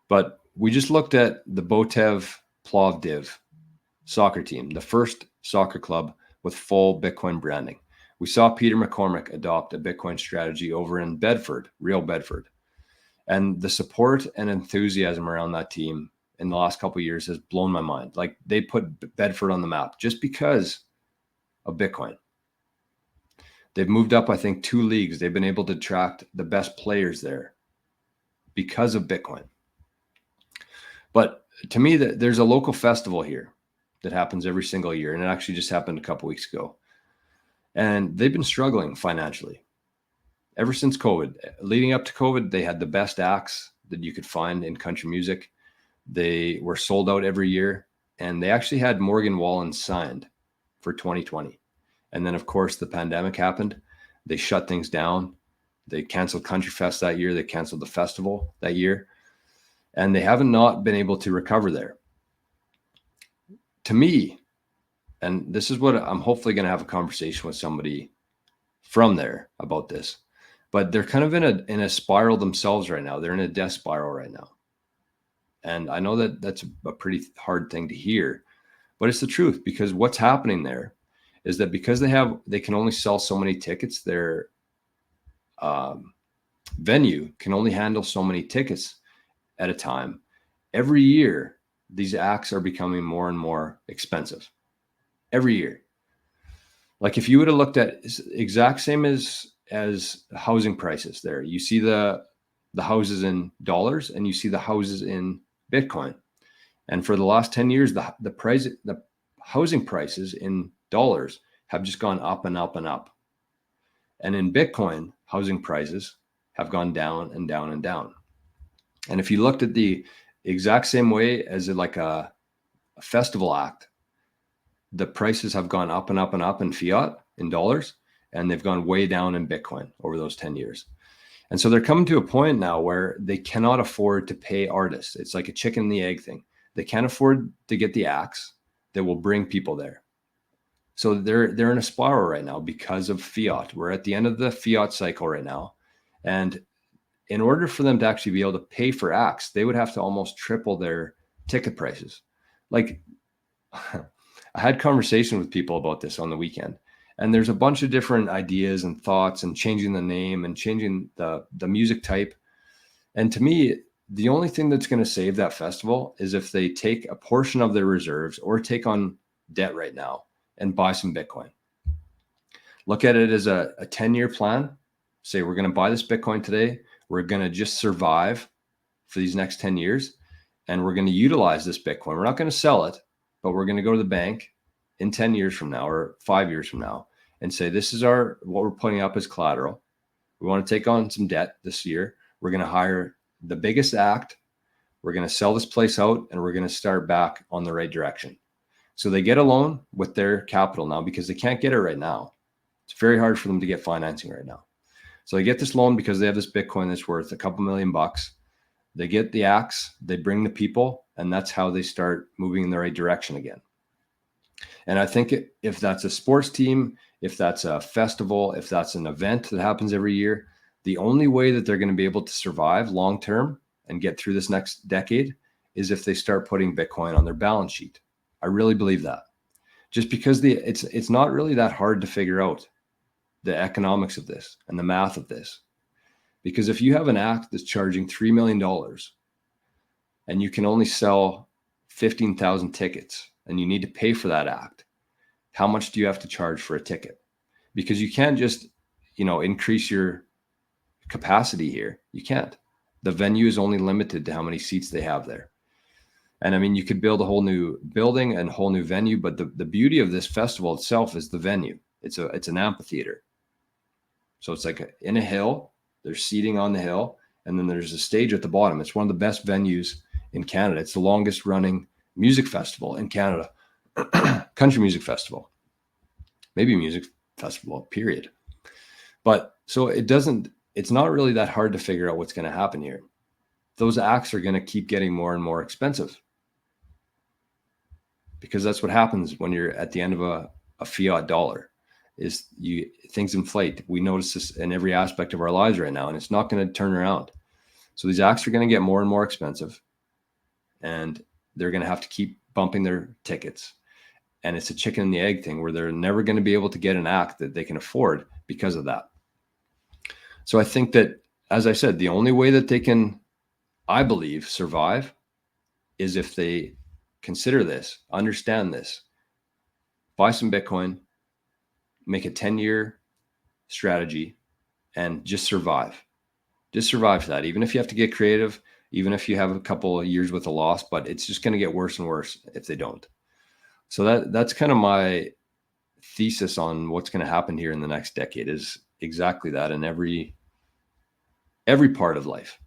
But we just looked at the Botev Plovdiv soccer team, the first soccer club with full Bitcoin branding. We saw Peter McCormick adopt a Bitcoin strategy over in Bedford, real Bedford. And the support and enthusiasm around that team in the last couple of years has blown my mind. Like, they put Bedford on the map just because of Bitcoin. They've moved up, I think, 2 leagues. They've been able to attract the best players there because of Bitcoin. But to me, there's a local festival here that happens every single year. And it actually just happened a couple weeks ago. And they've been struggling financially ever since COVID. Leading up to COVID, they had the best acts that you could find in country music. They were sold out every year. And they actually had Morgan Wallen signed for 2020. And then, of course, the pandemic happened. They shut things down. They canceled Country Fest that year. They canceled the festival that year. And they haven't not been able to recover there. To me, and this is what I'm hopefully going to have a conversation with somebody from there about this, but they're kind of in a spiral themselves right now. They're in a death spiral right now. And I know that that's a pretty hard thing to hear, but it's the truth, because what's happening there is that because they can only sell so many tickets, their venue can only handle so many tickets at a time. Every year, these acts are becoming more and more expensive. Every year. Like, if you would have looked at exact same as housing prices there, you see the houses in dollars and you see the houses in Bitcoin. And for the last 10 years, the housing prices in dollars have just gone up and up and up. And in Bitcoin, housing prices have gone down and down and down. And if you looked at the exact same way as like a festival act, the prices have gone up and up and up in fiat, in dollars, and they've gone way down in Bitcoin over those 10 years. And so they're coming to a point now where they cannot afford to pay artists. It's like a chicken and the egg thing. They can't afford to get the acts that will bring people there. So they're in a spiral right now because of fiat. We're at the end of the fiat cycle right now. And in order for them to actually be able to pay for acts, they would have to almost triple their ticket prices. Like, I had conversation with people about this on the weekend, and there's a bunch of different ideas and thoughts, and changing the name and changing the music type. And to me, the only thing that's going to save that festival is if they take a portion of their reserves or take on debt right now and buy some Bitcoin. Look at it as a 10-year plan. Say, we're going to buy this Bitcoin today. We're going to just survive for these next 10 years. And we're going to utilize this Bitcoin. We're not going to sell it, but we're going to go to the bank in 10 years from now or 5 years from now and say, this is what we're putting up as collateral. We want to take on some debt this year. We're going to hire the biggest act. We're going to sell this place out, and we're going to start back on the right direction. So they get a loan with their capital now because they can't get it right now. It's very hard for them to get financing right now. So they get this loan because they have this Bitcoin that's worth a couple $1,000,000. They get the acts, they bring the people, and that's how they start moving in the right direction again. And I think if that's a sports team, if that's a festival, if that's an event that happens every year, the only way that they're going to be able to survive long-term and get through this next decade is if they start putting Bitcoin on their balance sheet. I really believe that. Just because it's not really that hard to figure out the economics of this and the math of this. Because if you have an act that's charging $3 million and you can only sell 15,000 tickets and you need to pay for that act, how much do you have to charge for a ticket? Because you can't just, increase your capacity here. You can't. The venue is only limited to how many seats they have there. And I mean, you could build a whole new building and a whole new venue, but the beauty of this festival itself is the venue. It's an amphitheater. So it's like in a hill, there's seating on the hill, and then there's a stage at the bottom. It's one of the best venues in Canada. It's the longest running music festival in Canada, country music festival, maybe music festival, period. But so it's not really that hard to figure out what's going to happen here. Those acts are going to keep getting more and more expensive because that's what happens when you're at the end of a fiat dollar. Is things inflate. We notice this in every aspect of our lives right now, and it's not going to turn around. So these acts are going to get more and more expensive. and they're going to have to keep bumping their tickets. And it's a chicken and the egg thing where they're never going to be able to get an act that they can afford because of that. So I think that, as I said, the only way that they can, I believe, survive is if they consider this, understand this, buy some Bitcoin, make a 10-year strategy, and just survive. Just survive that. Even if you have to get creative, even if you have a couple of years with a loss, but it's just going to get worse and worse if they don't. So that's kind of my thesis on what's going to happen here in the next decade, is exactly that in every part of life.